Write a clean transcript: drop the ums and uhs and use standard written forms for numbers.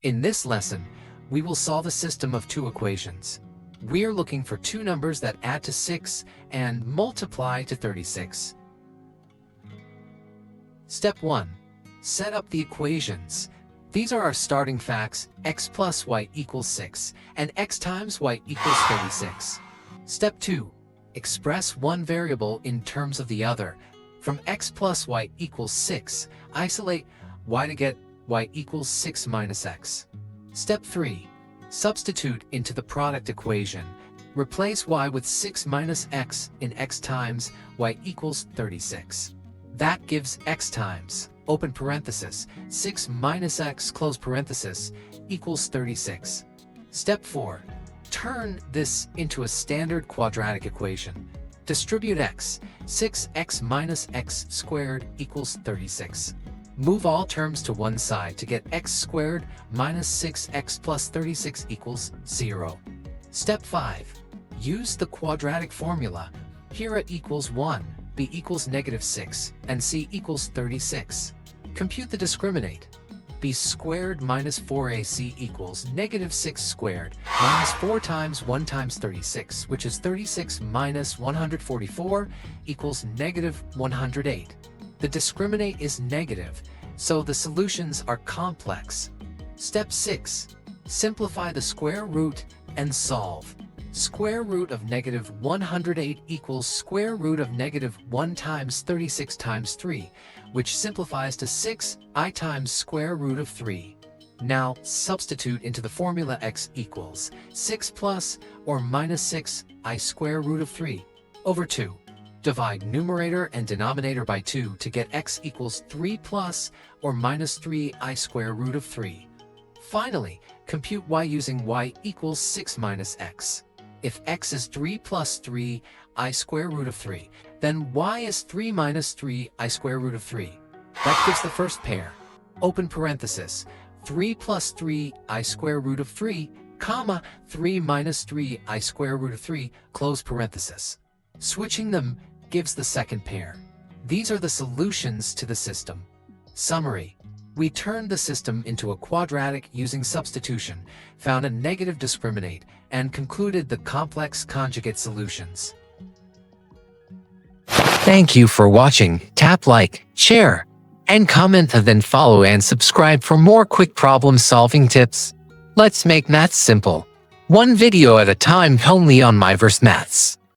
In this lesson, we will solve a system of two equations. We're looking for two numbers that add to 6 and multiply to 36. Step 1. Set up the equations. These are our starting facts: x plus y equals 6 and x times y equals 36. Step 2. Express one variable in terms of the other. From x plus y equals 6, isolate y to get y equals 6 minus x. Step 3. Substitute into the product equation. Replace y with 6 minus x in x times y equals 36. That gives x times, open parenthesis, 6 minus x, close parenthesis, equals 36. Step 4. Turn this into a standard quadratic equation. Distribute x. 6x minus x squared equals 36. Move all terms to one side to get x squared minus 6x plus 36 equals 0. Step 5. Use the quadratic formula. Here a equals 1, b equals negative 6, and c equals 36. Compute the discriminant. b squared minus 4ac equals negative 6 squared minus 4 times 1 times 36, which is 36 minus 144 equals negative 108. The discriminant is negative, so the solutions are complex. Step 6. Simplify the square root and solve. Square root of negative 108 equals square root of negative 1 times 36 times 3, which simplifies to 6i times square root of 3. Now substitute into the formula x equals 6 plus or minus 6i square root of 3 over 2. Divide numerator and denominator by 2 to get x equals 3 plus or minus 3i square root of 3. Finally, compute y using y equals 6 minus x. If x is 3 plus 3i square root of 3, then y is 3 minus 3i square root of 3. That gives the first pair. Open parenthesis, 3 plus 3i square root of 3, comma, 3 minus 3i square root of 3, close parenthesis. Switching them gives the second pair. These are the solutions to the system. Summary. We turned the system into a quadratic using substitution, found a negative discriminant, and concluded the complex conjugate solutions. Thank you for watching. Tap like, share, and comment, and then follow and subscribe for more quick problem-solving tips. Let's make maths simple. One video at a time, only on MyVerse Maths.